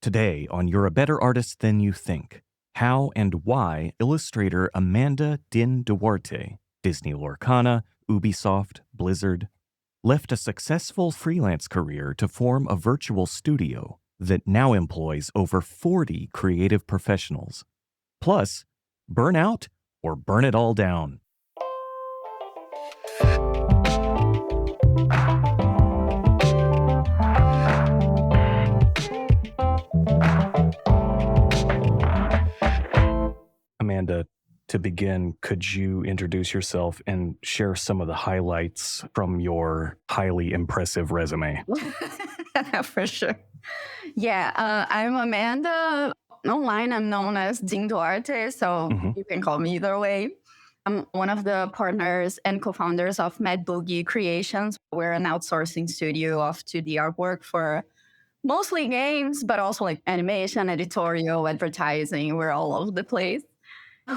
Today on You're a Better Artist Than You Think, how and why illustrator Amanda Din Duarte, Disney Lorcana, Ubisoft, Blizzard, left a successful freelance career to form a virtual studio that now employs over 40 creative professionals. Plus, burn out or burn it all down. Amanda, to begin, could you introduce yourself and share some of the highlights from your highly impressive resume? For sure. I'm Amanda. Online, I'm known as Dean Duarte, so you can call me either way. I'm one of the partners and co-founders of Mad Boogie Creations. We're an outsourcing studio of 2D artwork for mostly games, but also like animation, editorial, advertising. We're all over the place.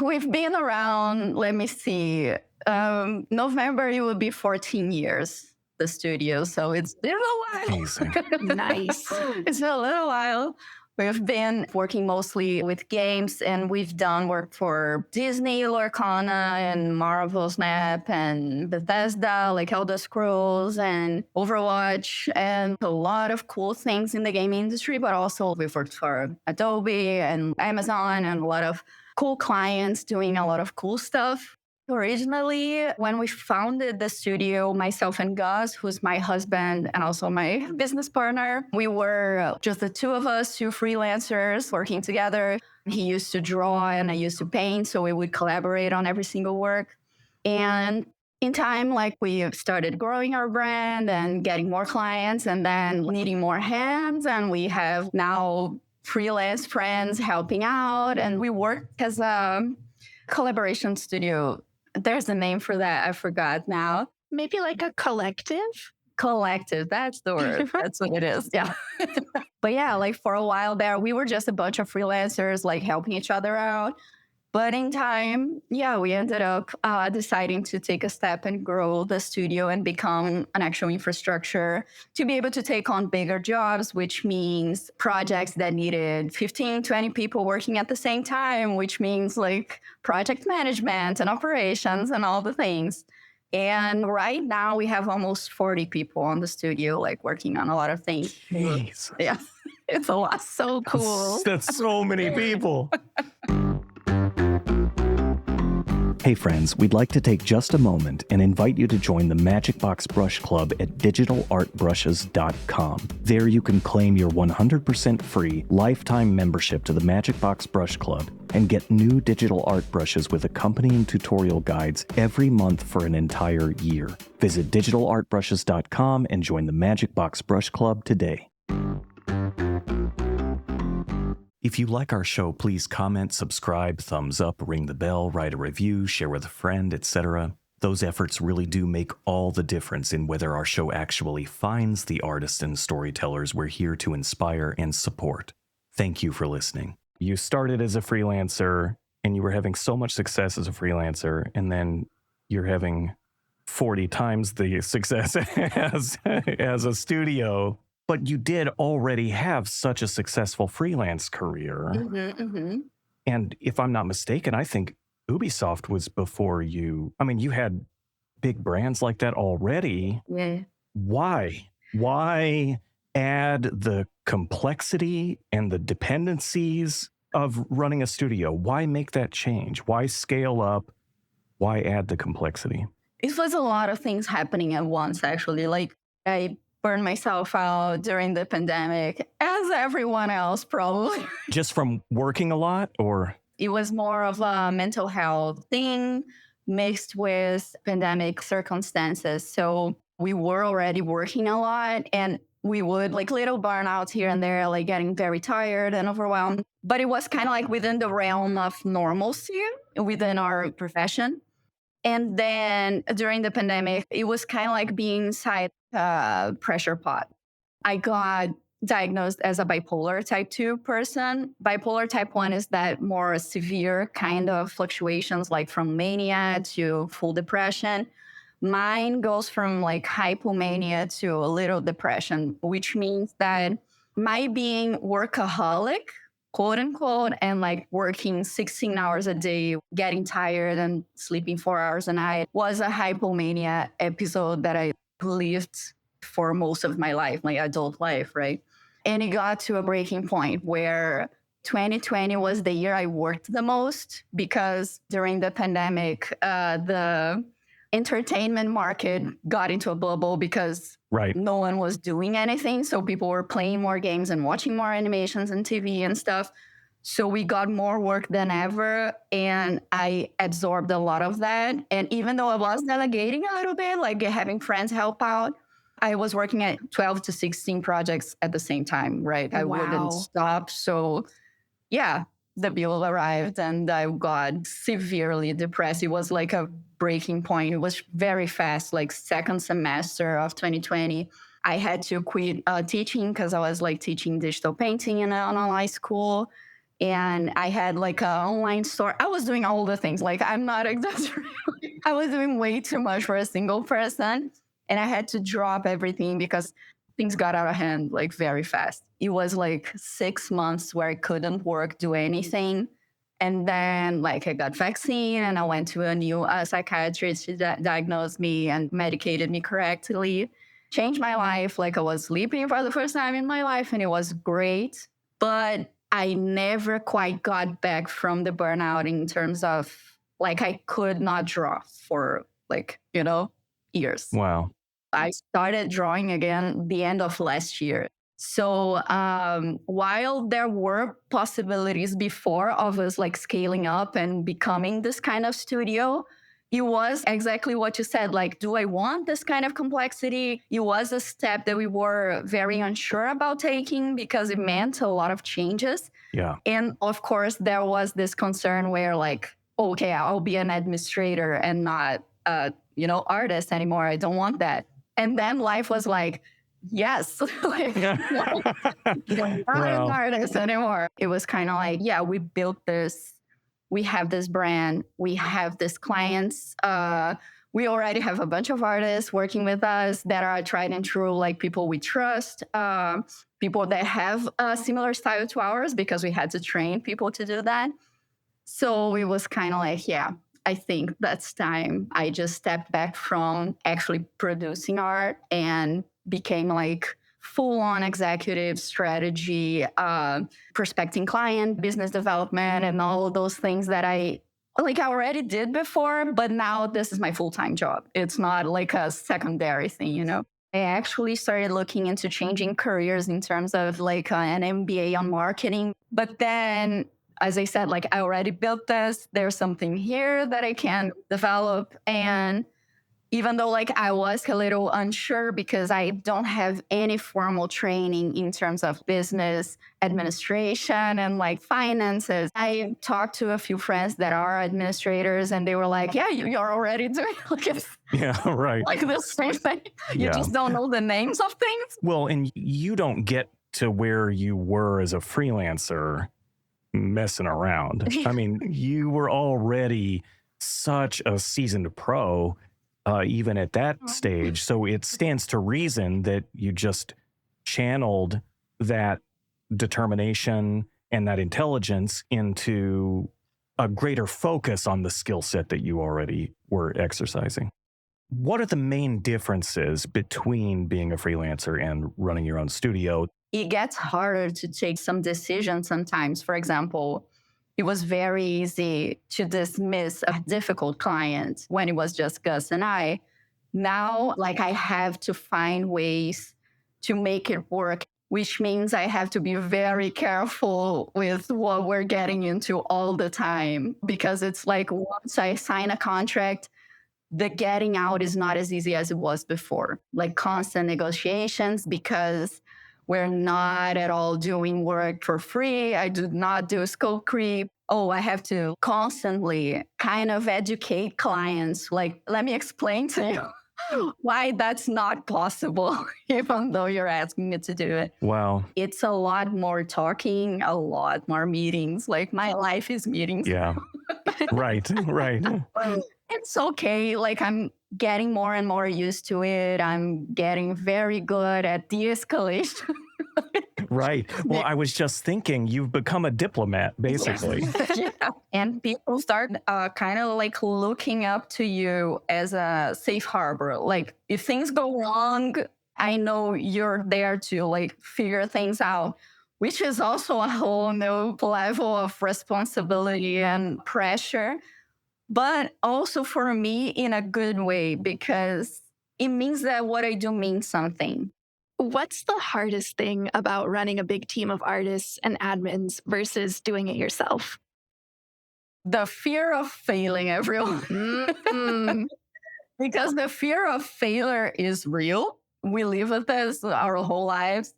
We've been around, let me see, November, it will be 14 years, the studio. So it's been a while. Amazing. Nice. It's been a little while. We've been working mostly with games, and we've done work for Disney, Lorcana, and Marvel Snap, and Bethesda, like Elder Scrolls, and Overwatch, and a lot of cool things in the game industry. But also we've worked for Adobe and Amazon, and a lot of cool clients doing a lot of cool stuff. Originally, when we founded the studio, myself and Gus, who's my husband and also my business partner, we were just the two of us, two freelancers working together. He used to draw and I used to paint, so we would collaborate on every single work. And in time, like we started growing our brand and getting more clients and then needing more hands. And we have now freelance friends helping out. And we work as a collaboration studio. There's a name for that. I forgot now. Maybe like a collective? Collective. That's the word. That's what it is. Yeah. But yeah, like for a while there, we were just a bunch of freelancers, like helping each other out. But in time, we ended up deciding to take a step and grow the studio and become an actual infrastructure to be able to take on bigger jobs, which means projects that needed 15, 20 people working at the same time, which means like project management and operations and all the things. And right now we have almost 40 people on the studio, like working on a lot of things. Jeez. Yeah, it's a lot. So cool. That's so many people. Hey friends, we'd like to take just a moment and invite you to join the Magic Box Brush Club at digitalartbrushes.com. There you can claim your 100% free lifetime membership to the Magic Box Brush Club and get new digital art brushes with accompanying tutorial guides every month for an entire year. Visit digitalartbrushes.com and join the Magic Box Brush Club today. If you like our show, please comment, subscribe, thumbs up, ring the bell, write a review, share with a friend, etc. Those efforts really do make all the difference in whether our show actually finds the artists and storytellers we're here to inspire and support. Thank you for listening. You started as a freelancer, and you were having so much success as a freelancer, and then you're having 40 times the success as a studio. But you did already have such a successful freelance career. And if I'm not mistaken, I think Ubisoft was before you. I mean, you had big brands like that already. Yeah. Why? Why add the complexity and the dependencies of running a studio? Why make that change? Why scale up? Why add the complexity? It was a lot of things happening at once, actually. Like, I burned myself out during the pandemic, as everyone else probably. Just from working a lot, or? It was more of a mental health thing mixed with pandemic circumstances. So we were already working a lot, and we would like little burnouts here and there, like getting very tired and overwhelmed. But it was kind of like within the realm of normalcy within our profession. And then during the pandemic, it was kind of like being inside a pressure pot. I got diagnosed as a bipolar type 2 person. Bipolar type 1 is that more severe kind of fluctuations, like from mania to full depression. Mine goes from like hypomania to a little depression, which means that my being workaholic, quote unquote, and like working 16 hours a day, getting tired and sleeping 4 hours a night was a hypomania episode that I lived for most of my life, my adult life, right? And it got to a breaking point where 2020 was the year I worked the most because during the pandemic, the entertainment market got into a bubble because Right. no one was doing anything. So people were playing more games and watching more animations and TV and stuff. So we got more work than ever. And I absorbed a lot of that. And even though I was delegating a little bit, like having friends help out, I was working at 12 to 16 projects at the same time, right? I wouldn't Wow. stop. So yeah, the bill arrived and I got severely depressed. It was like a breaking point. It was very fast, like second semester of 2020. I had to quit teaching because I was like teaching digital painting in an online school. And I had like an online store. I was doing all the things. Like I'm not exaggerating. I was doing way too much for a single person. And I had to drop everything because things got out of hand like very fast. It was like 6 months where I couldn't work, do anything. And then like I got vaccine and I went to a new psychiatrist who diagnosed me and medicated me correctly. Changed my life. Like I was sleeping for the first time in my life and it was great. But I never quite got back from the burnout in terms of like I could not draw for like, years. Wow. I started drawing again the end of last year. So while there were possibilities before of us like scaling up and becoming this kind of studio, it was exactly what you said. Like, do I want this kind of complexity? It was a step that we were very unsure about taking because it meant a lot of changes. Yeah. And of course, there was this concern where like, okay, I'll be an administrator and not artist anymore. I don't want that. And then life was like, yes, like, you're not an artist anymore. It was kind of like, yeah, we built this. We have this brand. We have these clients. We already have a bunch of artists working with us that are tried and true, like people we trust, people that have a similar style to ours because we had to train people to do that. So it was kind of like, yeah, I think that's time. I just stepped back from actually producing art and became like full-on executive strategy, prospecting client, business development, and all of those things that I already did before, but now this is my full-time job. It's not like a secondary thing, I actually started looking into changing careers in terms of like an MBA on marketing. But then, as I said, like I already built this, there's something here that I can develop. And even though like I was a little unsure because I don't have any formal training in terms of business administration and like finances, I talked to a few friends that are administrators and they were like, yeah, you're already doing like right. like the same thing. You Yeah. just don't know the names of things. Well, and you don't get to where you were as a freelancer messing around. I mean, you were already such a seasoned pro, even at that stage. So it stands to reason that you just channeled that determination and that intelligence into a greater focus on the skill set that you already were exercising. What are the main differences between being a freelancer and running your own studio? It gets harder to take some decisions sometimes. For example, it was very easy to dismiss a difficult client when it was just Gus and I. Now, like I have to find ways to make it work, which means I have to be very careful with what we're getting into all the time. Because it's like once I sign a contract, the getting out is not as easy as it was before. Like constant negotiations because we're not at all doing work for free. I do not do scope creep. Oh, I have to constantly kind of educate clients. Like, let me explain to you why that's not possible, even though you're asking me to do it. Wow. It's a lot more talking, a lot more meetings. Like my life is meetings. Yeah. Right. It's okay. Like I'm getting more and more used to it. I'm getting very good at de-escalation. Right. Well, I was just thinking you've become a diplomat, basically. Yeah. And people start kind of like looking up to you as a safe harbor. Like if things go wrong, I know you're there to like figure things out, which is also a whole new level of responsibility and pressure. But also for me in a good way, because it means that what I do means something. What's the hardest thing about running a big team of artists and admins versus doing it yourself? The fear of failing, everyone. Mm. Because the fear of failure is real. We live with this our whole lives.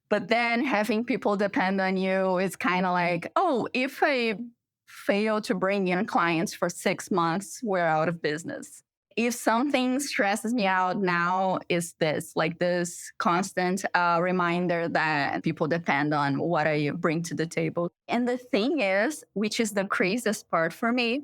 But then having people depend on you is kind of like, oh, if I fail to bring in clients for 6 months, we're out of business. If something stresses me out now, is this like this constant reminder that people depend on what I bring to the table. And the thing is, which is the craziest part for me,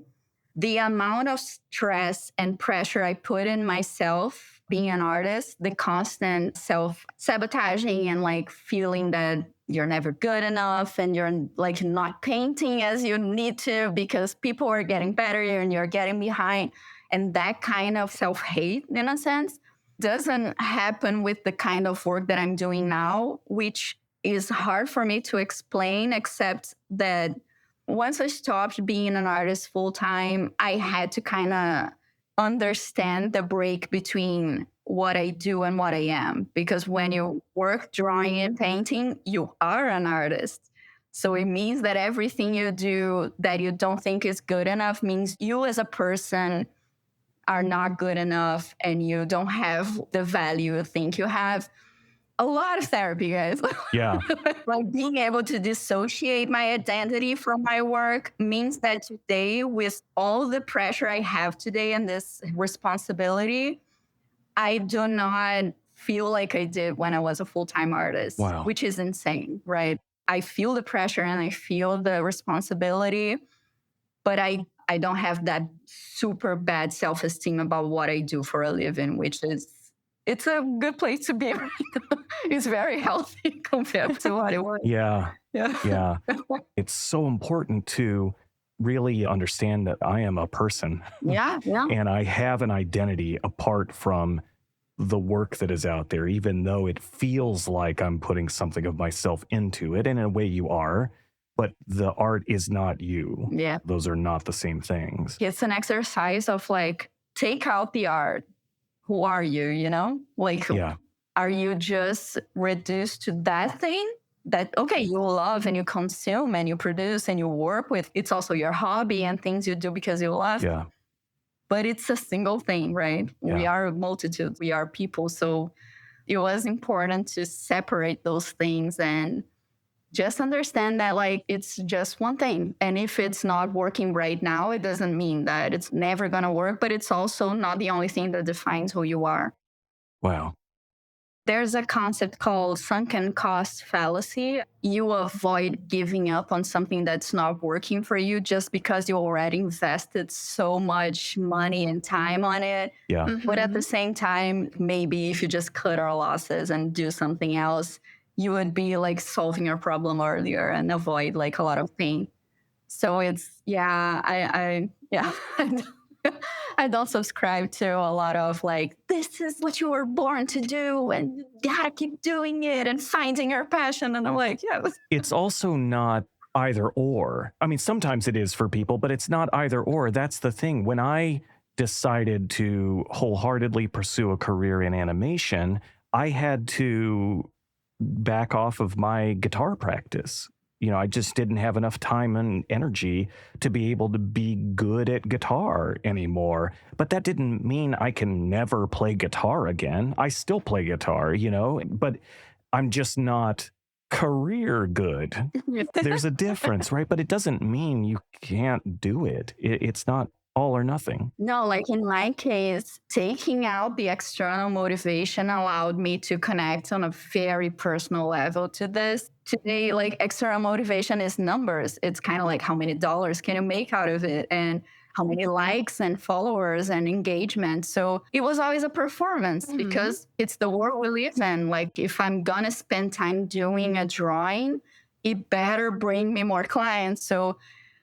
the amount of stress and pressure I put in myself being an artist, the constant self-sabotaging and like feeling that you're never good enough and you're like not painting as you need to because people are getting better and you're getting behind. And that kind of self-hate, in a sense, doesn't happen with the kind of work that I'm doing now, which is hard for me to explain, except that once I stopped being an artist full time, I had to kind of understand the break between what I do and what I am. Because when you work drawing and painting, you are an artist. So it means that everything you do that you don't think is good enough means you as a person are not good enough and you don't have the value you think you have. A lot of therapy, guys. Yeah. Like being able to dissociate my identity from my work means that today, with all the pressure I have today and this responsibility, I do not feel like I did when I was a full-time artist, Wow. which is insane, right? I feel the pressure and I feel the responsibility, but I don't have that super bad self-esteem about what I do for a living, which is, it's a good place to be. It's very healthy compared to what it was. Yeah. Yeah. Yeah. It's so important to really understand that I am a person Yeah. and I have an identity apart from the work that is out there, even though it feels like I'm putting something of myself into it. And in a way you are, but the art is not you. Yeah. Those are not the same things. It's an exercise of like, take out the art. Who are you, you know? Like, Yeah. are you just reduced to that thing that, okay, you love and you consume and you produce and you work with? It's also your hobby and things you do because you love. Yeah. But it's a single thing, right? Yeah. We are a multitude. We are people. So it was important to separate those things and just understand that like it's just one thing. And if it's not working right now, it doesn't mean that it's never going to work, but it's also not the only thing that defines who you are. Wow. There's a concept called sunken cost fallacy. You avoid giving up on something that's not working for you just because you already invested so much money and time on it. Yeah. Mm-hmm. But at the same time, maybe if you just cut our losses and do something else, you would be like solving your problem earlier and avoid like a lot of pain. So it's, I I don't subscribe to a lot of like, this is what you were born to do and you gotta keep doing it and finding your passion. And I'm like, yeah. It's also not either or. I mean, sometimes it is for people, but it's not either or. That's the thing. When I decided to wholeheartedly pursue a career in animation, I had to back off of my guitar practice. You know, I just didn't have enough time and energy to be able to be good at guitar anymore. But that didn't mean I can never play guitar again. I still play guitar, you know, but I'm just not career good. There's a difference, right? But it doesn't mean you can't do it. It's not all or nothing. No, like in my case, taking out the external motivation allowed me to connect on a very personal level to this. Today, like external motivation is numbers. It's kind of like how many dollars can you make out of it and how many likes and followers and engagement. So it was always a performance because it's the world we live in. Like if I'm going to spend time doing a drawing, it better bring me more clients. So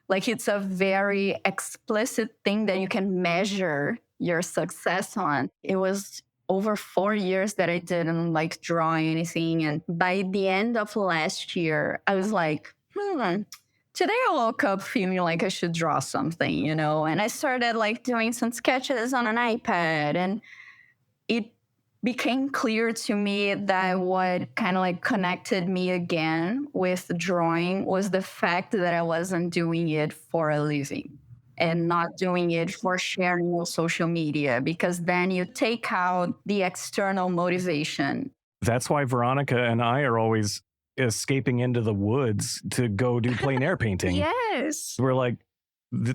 like it's a very explicit thing that you can measure your success on. It was over 4 years that I didn't like draw anything. And by the end of last year, I was like, today I woke up feeling like I should draw something, you know? And I started like doing some sketches on an iPad, and it became clear to me that what kind of like connected me again with drawing was the fact that I wasn't doing it for a living and not doing it for sharing on social media, because then you take out the external motivation. That's why Veronica and I are always escaping into the woods to go do plein air painting. Yes. We're like,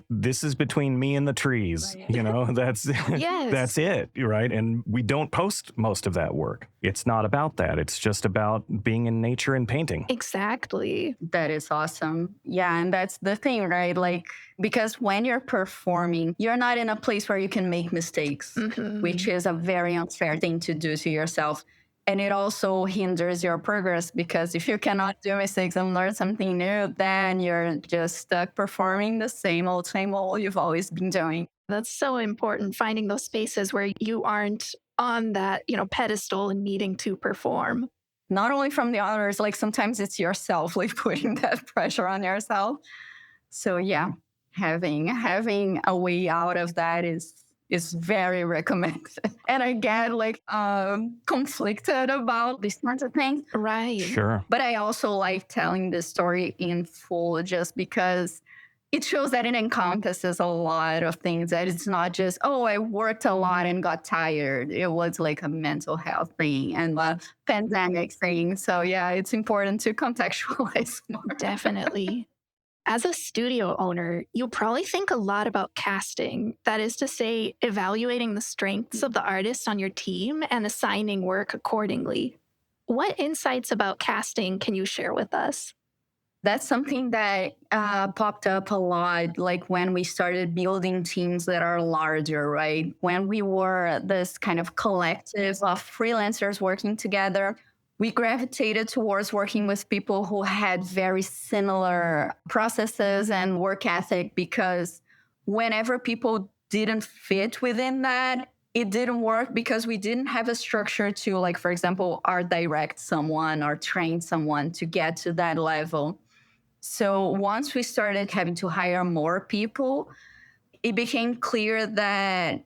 this is between me and the trees, Right. you know, that's Yes. that's it, right? And we don't post most of that work. It's not about that. It's just about being in nature and painting. Exactly. That is awesome. Yeah. And that's the thing, right? Like, because when you're performing, you're not in a place where you can make mistakes, which is a very unfair thing to do to yourself. And it also hinders your progress, because if you cannot do mistakes and learn something new, then you're just stuck performing the same old you've always been doing. That's so important, finding those spaces where you aren't on that, pedestal and needing to perform. Not only from the others, like sometimes it's yourself, like putting that pressure on yourself. So yeah, having a way out of that is very recommended. And I get like conflicted about these kinds of things. Right. Sure. But I also like telling this story in full just because it shows that it encompasses a lot of things, that it's not just, oh, I worked a lot and got tired. It was like a mental health thing and a pandemic thing. So yeah, it's important to contextualize more. Definitely. As a studio owner, you probably think a lot about casting. That is to say, evaluating the strengths of the artist on your team and assigning work accordingly. What insights about casting can you share with us? That's something that popped up a lot, like when we started building teams that are larger, right? When we were this kind of collective of freelancers working together, we gravitated towards working with people who had very similar processes and work ethic, because whenever people didn't fit within that, it didn't work because we didn't have a structure to, like, for example, art direct someone or train someone to get to that level. So once we started having to hire more people, it became clear that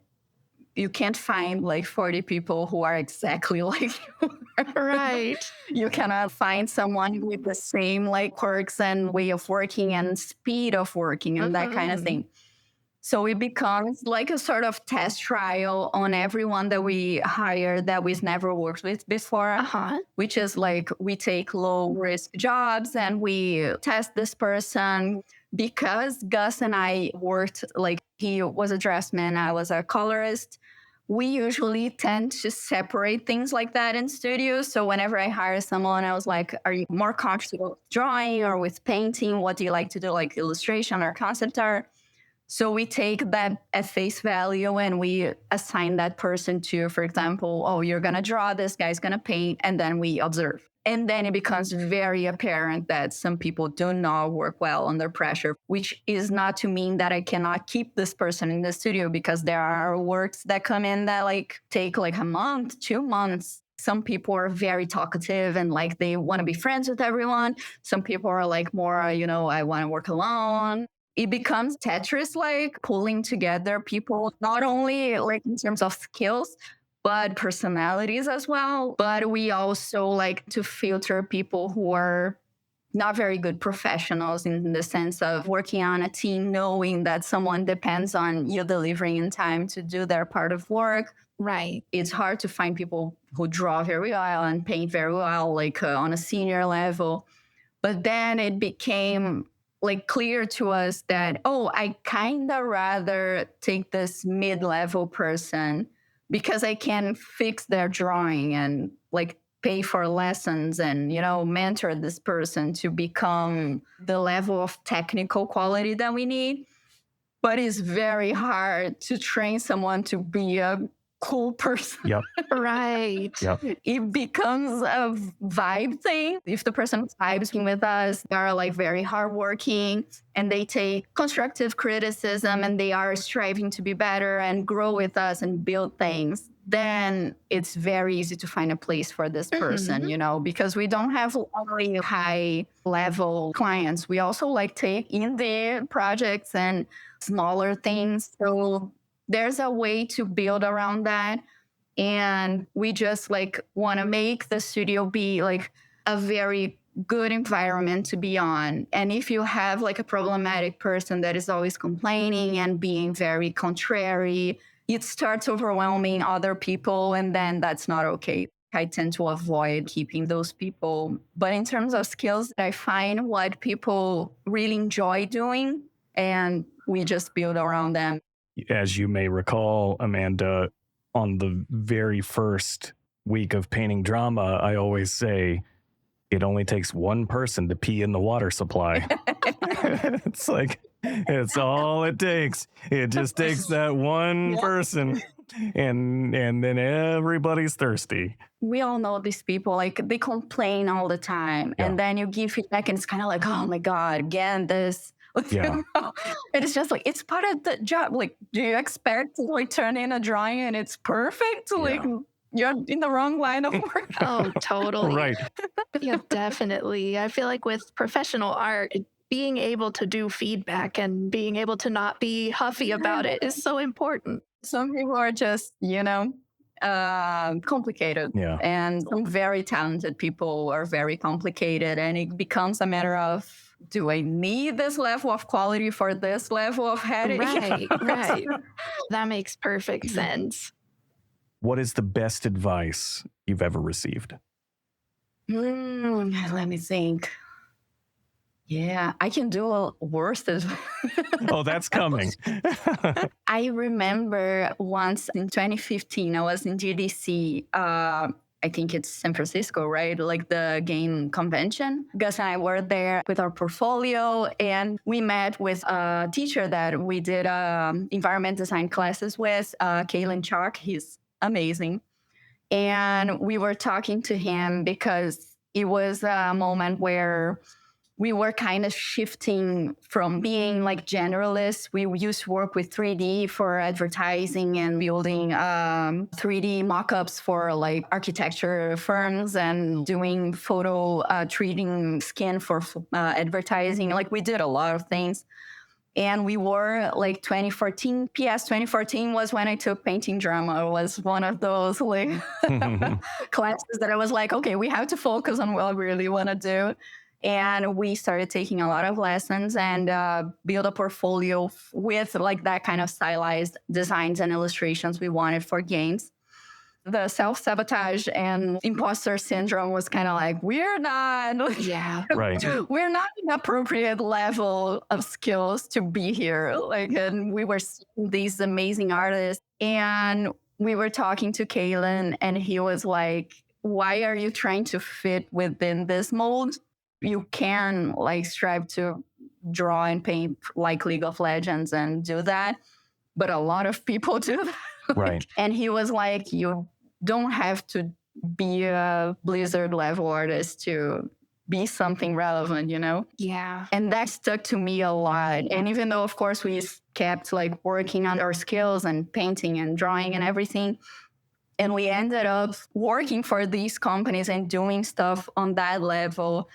you can't find like 40 people who are exactly like you. Right. You cannot find someone with the same like quirks and way of working and speed of working and that kind of thing. So it becomes like a sort of test trial on everyone that we hire that we've never worked with before, which is like we take low risk jobs and we test this person. Because Gus and I worked, like he was a dressman, I was a colorist, we usually tend to separate things like that in studios. So whenever I hire someone, I was like, are you more comfortable with drawing or with painting? What do you like to do, like illustration or concept art? So we take that at face value and we assign that person to, for example, oh, you're going to draw, this guy's going to paint, and then we observe. And then it becomes very apparent that some people do not work well under pressure, which is not to mean that I cannot keep this person in the studio, because there are works that come in that like take like a month, 2 months. Some people are very talkative and like they want to be friends with everyone. Some people are like more, I want to work alone. It becomes Tetris, like pulling together people, not only like in terms of skills, but personalities as well. But we also like to filter people who are not very good professionals, in the sense of working on a team, knowing that someone depends on you delivering in time to do their part of work. Right. It's hard to find people who draw very well and paint very well, like on a senior level. But then it became like clear to us that, oh, I kind of rather take this mid-level person because I can fix their drawing and like pay for lessons and, mentor this person to become the level of technical quality that we need. But it's very hard to train someone to be a cool person. Yep. Right. Yep. It becomes a vibe thing. If the person vibes with us, they are like very hardworking and they take constructive criticism and they are striving to be better and grow with us and build things, then it's very easy to find a place for this person, because we don't have only high level clients. We also like take indie projects and smaller things. So there's a way to build around that. And we just like want to make the studio be like a very good environment to be on. And if you have like a problematic person that is always complaining and being very contrary, it starts overwhelming other people. And then that's not okay. I tend to avoid keeping those people. But in terms of skills, I find what people really enjoy doing and we just build around them. As you may recall, Amanda, on the very first week of painting drama, I always say it only takes one person to pee in the water supply. It's like, it's all it takes. It just takes that one person and then everybody's thirsty. We all know these people, like they complain all the time. Yeah. And then you give feedback and it's kind of like, oh my God, again, this. Yeah. And it's just like, it's part of the job. Like, do you expect to like turn in a drawing and it's perfect? Like, you're in the wrong line of work. Oh, totally. Right. Yeah, definitely. I feel like with professional art, being able to do feedback and being able to not be huffy about it is so important. Some people are just, complicated. Yeah. And some very talented people are very complicated. And it becomes a matter of, do I need this level of quality for this level of headache? Right. That makes perfect sense. What is the best advice you've ever received? Let me think. Yeah, I can do worse. Oh, that's coming. I remember once in 2015, I was in GDC. I think it's San Francisco, right? Like the game convention. Gus and I were there with our portfolio and we met with a teacher that we did environment design classes with, Kaylin Chalk. He's amazing. And we were talking to him because it was a moment where we were kind of shifting from being like generalists. We used to work with 3D for advertising and building 3D mock-ups for like architecture firms and doing photo treating skin for advertising. Like we did a lot of things. And we were like 2014. PS 2014 was when I took painting drama. It was one of those like classes that I was like, okay, we have to focus on what we really want to do. And we started taking a lot of lessons and build a portfolio with like that kind of stylized designs and illustrations we wanted for games. The self-sabotage and imposter syndrome was kind of like, we're not Right. We're not an appropriate level of skills to be here. Like, and we were seeing these amazing artists and we were talking to Kaylin and he was like, why are you trying to fit within this mold? You can like strive to draw and paint like League of Legends and do that. But a lot of people do that. Right. And he was like, you don't have to be a Blizzard level artist to be something relevant, Yeah. And that stuck to me a lot. And even though, of course, we kept like working on our skills and painting and drawing and everything, and we ended up working for these companies and doing stuff on that level,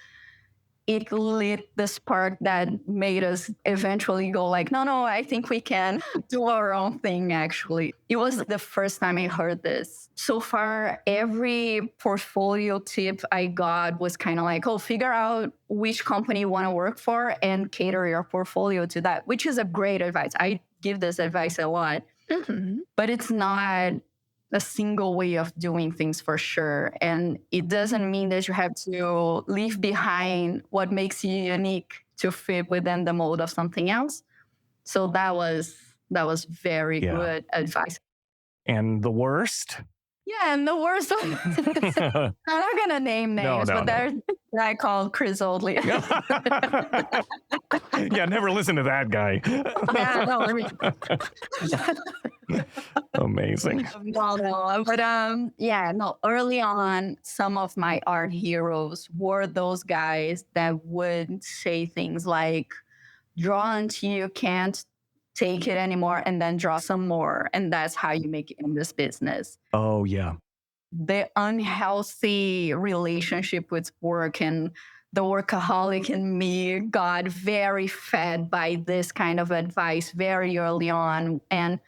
it lit the spark that made us eventually go like, no, I think we can do our own thing, actually. It was the first time I heard this. So far, every portfolio tip I got was kind of like, figure out which company you want to work for and cater your portfolio to that, which is a great advice. I give this advice a lot, but it's not a single way of doing things for sure. And it doesn't mean that you have to leave behind what makes you unique. to fit within the mold of something else. So that was very good advice. And the worst? Yeah, and the worst one, I'm not going to name names, but there's a guy called Chris Oatley. Yeah, never listen to that guy. Yeah, no, Amazing. no, but early on, some of my art heroes were those guys that would say things like, draw until you can't take it anymore and then draw some more. And that's how you make it in this business. Oh, yeah. The unhealthy relationship with work and the workaholic in me got very fed by this kind of advice very early on. And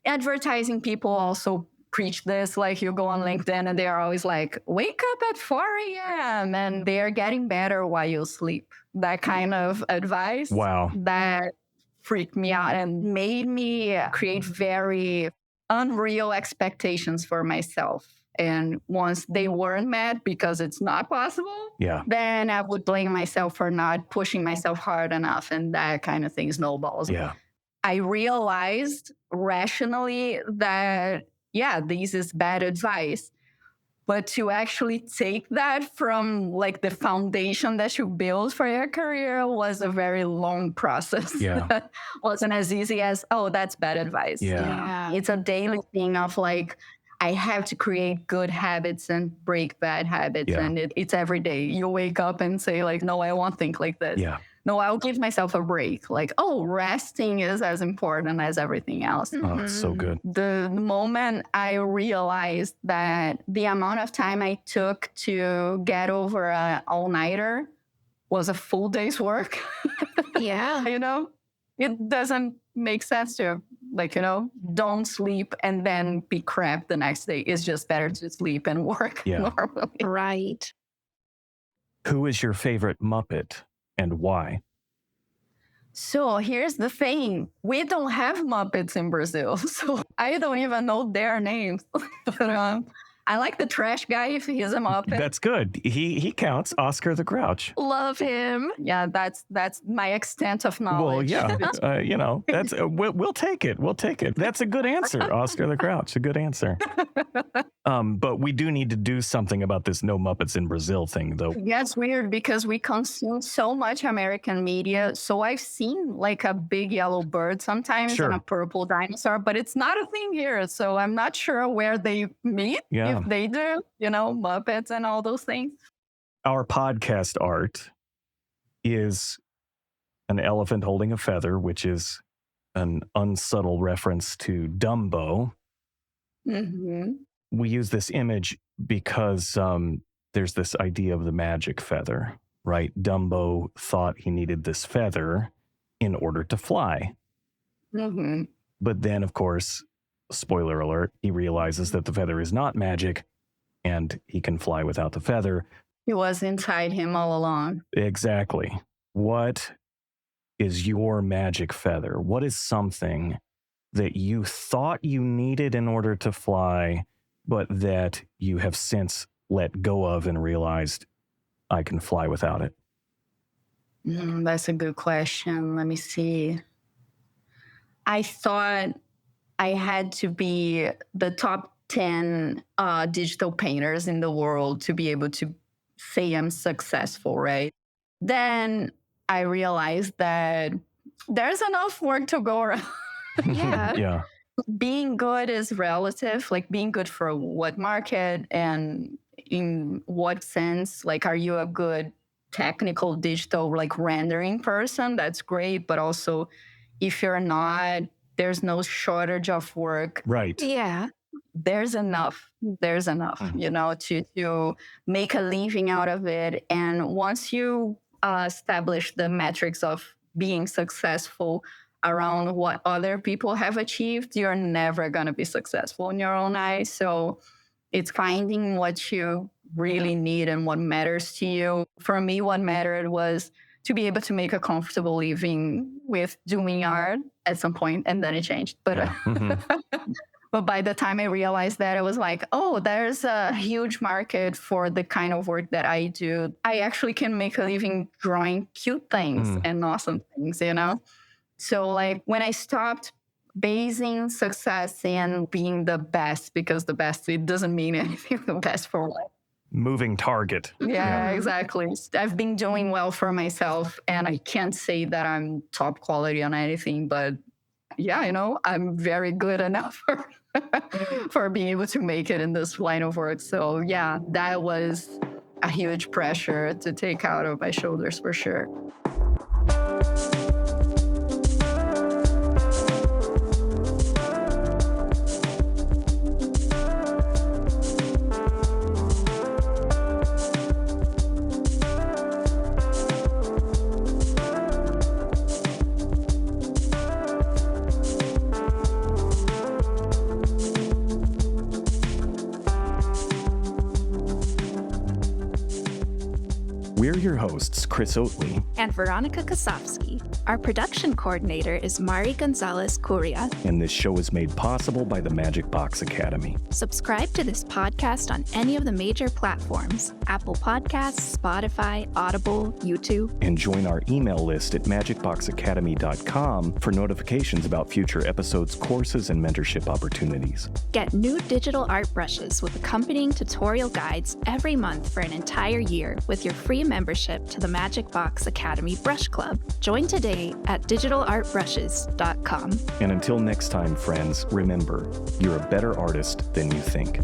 advertising people also preach this. Like, you go on LinkedIn and they're always like, wake up at 4 a.m. and they're getting better while you sleep. That kind of advice. Wow. That freaked me out and made me create very unreal expectations for myself. And once they weren't met because it's not possible, then I would blame myself for not pushing myself hard enough, and that kind of thing snowballs. Yeah. I realized rationally that, this is bad advice. But to actually take that from like the foundation that you build for your career was a very long process. Yeah. Wasn't as easy as, oh, that's bad advice. Yeah. It's a daily thing of like, I have to create good habits and break bad habits. Yeah. And it's every day. You wake up and say like, no, I won't think like this. Yeah. No, I'll give myself a break. Like, oh, resting is as important as everything else. Oh, it's so good. The moment I realized that the amount of time I took to get over an all-nighter was a full day's work. Yeah. It doesn't make sense to, don't sleep and then be crap the next day. It's just better to sleep and work normally. Right. Who is your favorite Muppet and why? So here's the thing. We don't have Muppets in Brazil, so I don't even know their names. But I like the trash guy if he's a Muppet. That's good. He counts. Oscar the Grouch. Love him. Yeah, that's my extent of knowledge. Well, yeah. That's we'll take it. We'll take it. That's a good answer, Oscar the Grouch. A good answer. But we do need to do something about this no Muppets in Brazil thing, though. Yeah, it's weird because we consume so much American media. So I've seen like a big yellow bird sometimes and a purple dinosaur, but it's not a thing here. So I'm not sure where they meet. Yeah. If they do, Muppets and all those things. Our podcast art is an elephant holding a feather, which is an unsubtle reference to Dumbo. Mm-hmm. We use this image because there's this idea of the magic feather, right? Dumbo thought he needed this feather in order to fly. Mm-hmm. But then, of course, spoiler alert, he realizes that the feather is not magic and he can fly without the feather. It was inside him all along. Exactly. What is your magic feather? What is something that you thought you needed in order to fly, but that you have since let go of and realized I can fly without it? That's a good question. Let me see. I thought I had to be the top 10 digital painters in the world to be able to say I'm successful, right? Then I realized that there's enough work to go around. Yeah. Being good is relative, like being good for what market and in what sense. Like, are you a good technical digital like rendering person? That's great. But also, if you're not, there's no shortage of work. Right. Yeah. There's enough, to make a living out of it. And once you establish the metrics of being successful around what other people have achieved, you're never going to be successful in your own eyes. So it's finding what you really need and what matters to you. For me, what mattered was to be able to make a comfortable living with doing art at some point, and then it changed. But But by the time I realized that, I was like, oh, there's a huge market for the kind of work that I do. I actually can make a living drawing cute things and awesome things, you know? So like when I stopped basing success in being the best, because the best, it doesn't mean anything, the best for what? Moving target. Yeah, exactly. I've been doing well for myself, and I can't say that I'm top quality on anything, but yeah, you know, I'm very good enough for being able to make it in this line of work. So yeah, that was a huge pressure to take out of my shoulders for sure. We're your hosts, Chris Oatley And Veronica Kosofsky. Our production coordinator is Mari Gonzalez Curia. and this show is made possible by the Magic Box Academy. Subscribe to this podcast on any of the major platforms: Apple Podcasts, Spotify, Audible, YouTube. And join our email list at magicboxacademy.com for notifications about future episodes, courses, and mentorship opportunities. Get new digital art brushes with accompanying tutorial guides every month for an entire year with your free membership to the Magic Box Academy Brush Club. Join today at digitalartbrushes.com. And until next time, friends, remember, you're a better artist than you think.